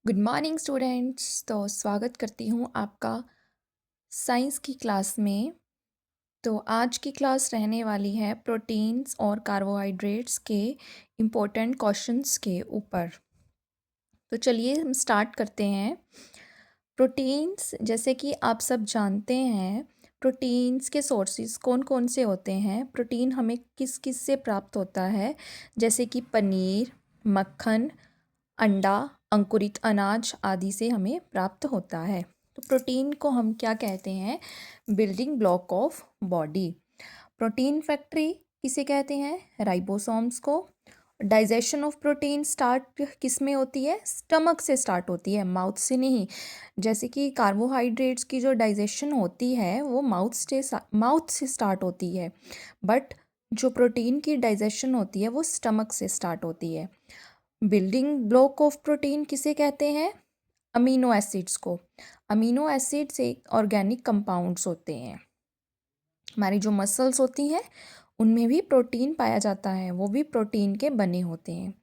Good morning students. तो स्वागत करती हूँ आपका साइंस की क्लास में। तो आज की क्लास रहने वाली है प्रोटीन्स और कार्बोहाइड्रेट्स के इम्पोर्टेंट क्वेश्चंस के ऊपर। तो चलिए हम स्टार्ट करते हैं। प्रोटीन्स, जैसे कि आप सब जानते हैं, प्रोटीन्स के सोर्सेज कौन कौन से होते हैं। प्रोटीन हमें किस किस से प्राप्त होता है, जैसे कि पनीर, मक्खन, अंडा, अंकुरित अनाज आदि से हमें प्राप्त होता है। तो प्रोटीन को हम क्या कहते हैं? Building block of body. Protein factory किसे कहते हैं? राइबोसोम्स को। डाइजेशन ऑफ प्रोटीन स्टार्ट किस में होती है? स्टमक से स्टार्ट होती है, माउथ से नहीं। जैसे कि कार्बोहाइड्रेट्स की जो डाइजेशन होती है वो माउथ से स्टार्ट होती है, बट जो प्रोटीन की डाइजेशन होती है वो स्टमक से स्टार्ट होती है। बिल्डिंग ब्लॉक ऑफ प्रोटीन किसे कहते हैं? अमीनो एसिड्स को। अमीनो एसिड्स एक ऑर्गेनिक कंपाउंड्स होते हैं। हमारी जो मसल्स होती हैं उनमें भी प्रोटीन पाया जाता है, वो भी प्रोटीन के बने होते हैं।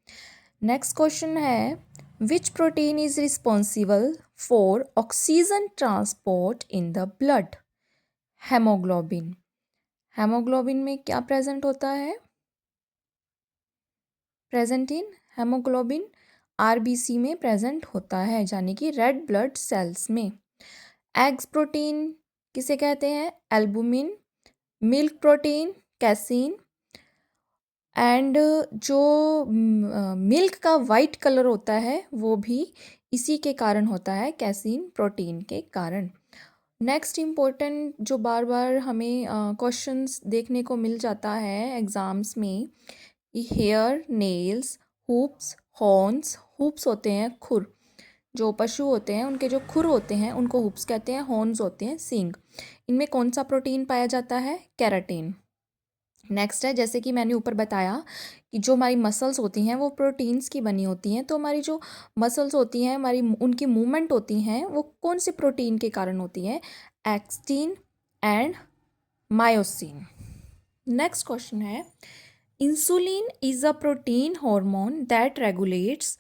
नेक्स्ट क्वेश्चन है, विच protein is responsible for oxygen transport in the blood? Haemoglobin. Haemoglobin में क्या प्रेजेंट होता है? प्रेजेंट इन हेमोग्लोबिन आरबीसी में प्रेजेंट होता है, यानी कि रेड ब्लड सेल्स में। एग्स प्रोटीन किसे कहते हैं? Albumin. Milk protein casein. And जो मिल्क का वाइट कलर होता है वो भी इसी के कारण होता है, कैसीन प्रोटीन के कारण। नेक्स्ट इम्पोर्टेंट जो बार बार हमें क्वेश्चंस देखने को मिल जाता है एग्ज़ाम्स में, hair, nails, hoofs, horns. Hoofs होते हैं खुर, जो पशु होते हैं उनके जो खुर होते हैं उनको हुप्स कहते हैं, हॉर्न्स होते हैं सींग। इनमें कौन सा प्रोटीन पाया जाता है? केराटिन। नेक्स्ट है, जैसे कि मैंने ऊपर बताया कि जो हमारी मसल्स होती हैं वो प्रोटीन्स की बनी होती हैं, तो हमारी जो मसल्स होती हैं, हमारी उनकी मूवमेंट होती हैं, वो कौन से प्रोटीन के कारण होती है? Actin and myosin. Next question है, insulin is a protein hormone that regulates.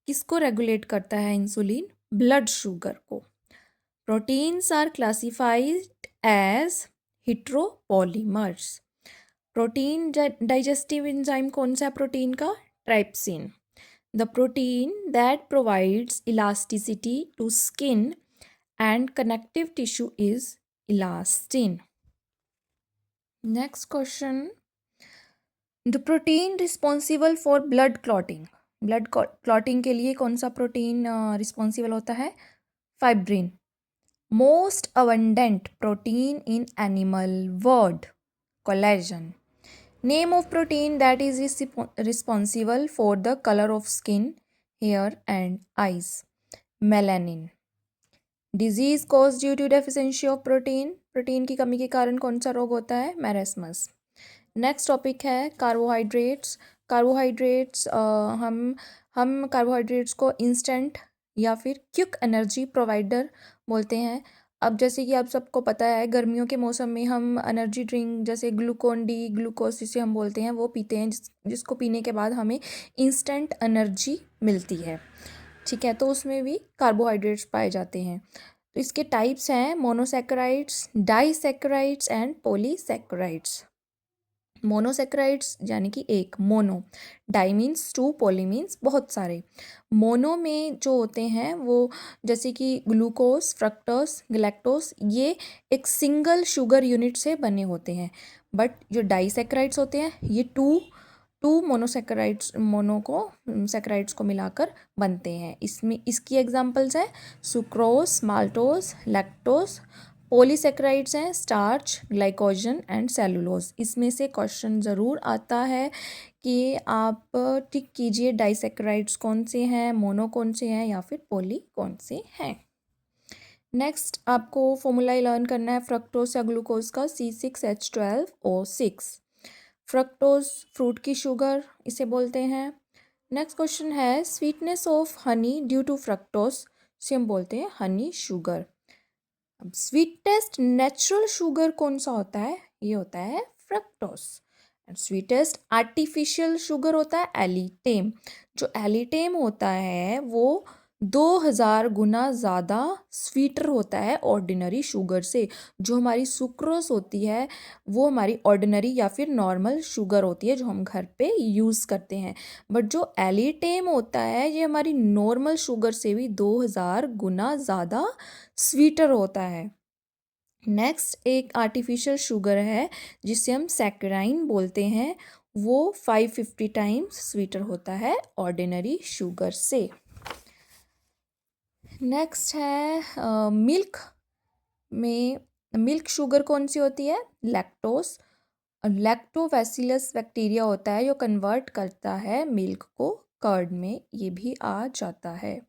किसको रेगुलेट करता है इंसुलिन? ब्लड शुगर को। Proteins are classified as heteropolymers. Protein digestive enzyme कौन सा है प्रोटीन का? Trypsin. The protein that provides elasticity to skin and connective tissue is elastin. Next question, the protein responsible for blood clotting. Blood clotting के लिए कौन सा protein responsible होता है? Fibrin. Most abundant protein in animal world, collagen. Name of protein that is responsible for the colour of skin, hair and eyes, melanin. Disease cause due to deficiency of protein. Protein की कमी के कारण कौन सा रोग होता है? Marasmus. Next topic है कार्बोहाइड्रेट्स। कार्बोहाइड्रेट्स हम कार्बोहाइड्रेट्स को इंस्टेंट या फिर क्विक एनर्जी प्रोवाइडर बोलते हैं। अब जैसे कि आप सबको पता है, गर्मियों के मौसम में हम एनर्जी ड्रिंक जैसे ग्लूकोन डी, ग्लूकोज जिसे हम बोलते हैं, वो पीते हैं, जिसको पीने के बाद हमें इंस्टेंट एनर्जी मिलती है। ठीक है, तो उसमें भी कार्बोहाइड्रेट्स पाए जाते हैं। तो इसके टाइप्स हैं monosaccharides, disaccharides and polysaccharides. Monosaccharides यानी कि एक, mono. Di means two, poly means बहुत सारे। मोनो में जो होते हैं वो जैसे कि ग्लूकोज, फ्रक्टोज, गैलेक्टोज, ये एक सिंगल शुगर यूनिट से बने होते हैं। बट जो डाइसैकेराइड्स होते हैं ये टू टू मोनोसैकेराइड्स, मोनो को सैकेराइड्स को मिलाकर बनते हैं। इसमें इसकी एग्जांपल्स हैं सुक्रोज, माल्टोज, लैक्टोज। पॉलीसैकेराइड्स हैं स्टार्च, ग्लाइकोजन एंड सेलुलोज। इसमें से क्वेश्चन ज़रूर आता है कि आप टिक कीजिए डाइसैकेराइड्स कौन से हैं, मोनो कौन से हैं या फिर पॉली कौन से हैं। नेक्स्ट आपको फॉर्मूला लर्न करना है फ्रक्टोज या ग्लूकोज का, C6H12O6। फ्रक्टोज फ्रूट की शुगर इसे बोलते हैं। नेक्स्ट क्वेश्चन है, sweetness of honey due to fructose से हम बोलते हैं हनी शुगर। अब स्वीटेस्ट नेचुरल शुगर कौन सा होता है? ये होता है fructose. And sweetest artificial sugar होता है एलिटेम। जो एलिटेम होता है वो 2000 गुना ज़्यादा स्वीटर होता है ऑर्डिनरी शुगर से। जो हमारी सुक्रोस होती है वो हमारी ऑर्डिनरी या फिर नॉर्मल शुगर होती है जो हम घर पे यूज़ करते हैं, बट जो एलिटेम होता है ये हमारी नॉर्मल शुगर से भी 2000 गुना ज़्यादा स्वीटर होता है। नेक्स्ट एक आर्टिफिशियल शुगर है जिसे हम सैकराइन बोलते हैं, वो 550 टाइम्स स्वीटर होता है ऑर्डिनरी शुगर से। नेक्स्ट है मिल्क में, मिल्क शुगर कौन सी होती है? लैक्टोस। लैक्टोबैसिलस बैक्टीरिया होता है जो कन्वर्ट करता है मिल्क को कर्ड में, ये भी आ जाता है।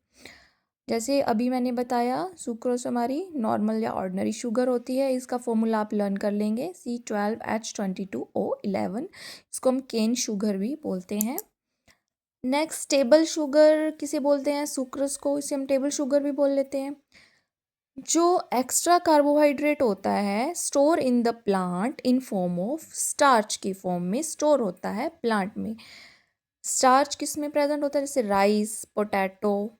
जैसे अभी मैंने बताया सुक्रोज हमारी नॉर्मल या ऑर्डिनरी शुगर होती है, इसका फॉर्मूला आप लर्न कर लेंगे C12H22O11, इसको हम केन शुगर भी बोलते हैं। नेक्स्ट टेबल शुगर किसे बोलते हैं? सुक्रोज को, इसे हम टेबल शुगर भी बोल लेते हैं। जो एक्स्ट्रा कार्बोहाइड्रेट होता है store in the plant in form of starch की फॉर्म में स्टोर होता है प्लांट में। स्टार्च किस में प्रेजेंट होता है? जैसे राइस, पोटैटो।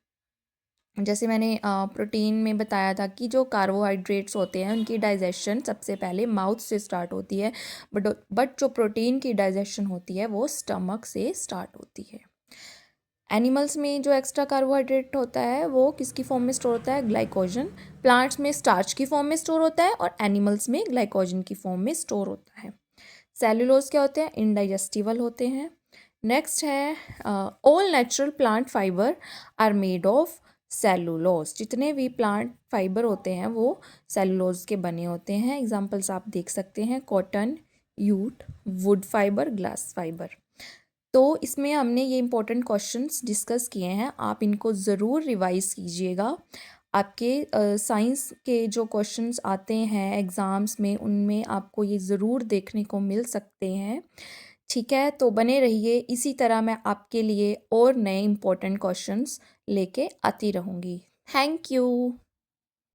जैसे मैंने प्रोटीन में बताया था कि जो कार्बोहाइड्रेट्स होते हैं उनकी डाइजेशन सबसे पहले माउथ से स्टार्ट होती है, बट जो प्रोटीन की डाइजेशन होती है वो स्टमक से स्टार्ट होती है। एनिमल्स में जो एक्स्ट्रा कार्बोहाइड्रेट होता है वो किसकी फॉर्म में स्टोर होता है? ग्लाइकोजन। प्लांट्स में स्टार्च की फॉर्म में स्टोर होता है और एनिमल्स में ग्लाइकोजन की फॉर्म में स्टोर होता है। सेलुलोज क्या होते हैं? इनडाइजेस्टिबल होते हैं। नेक्स्ट है all natural plant fibre are made of cellulose. जितने भी प्लांट फाइबर होते हैं वो सेलुलोज के बने होते हैं। एग्जाम्पल्स आप देख सकते हैं cotton, jute, wood fibre, glass fibre. तो इसमें हमने ये इंपॉर्टेंट क्वेश्चंस डिस्कस किए हैं, आप इनको ज़रूर रिवाइज कीजिएगा। आपके साइंस के जो क्वेश्चंस आते हैं एग्ज़ाम्स में उनमें आपको ये ज़रूर देखने को मिल सकते हैं। ठीक है, तो बने रहिए, इसी तरह मैं आपके लिए और नए इंपॉर्टेंट क्वेश्चंस लेके आती रहूँगी। Thank you.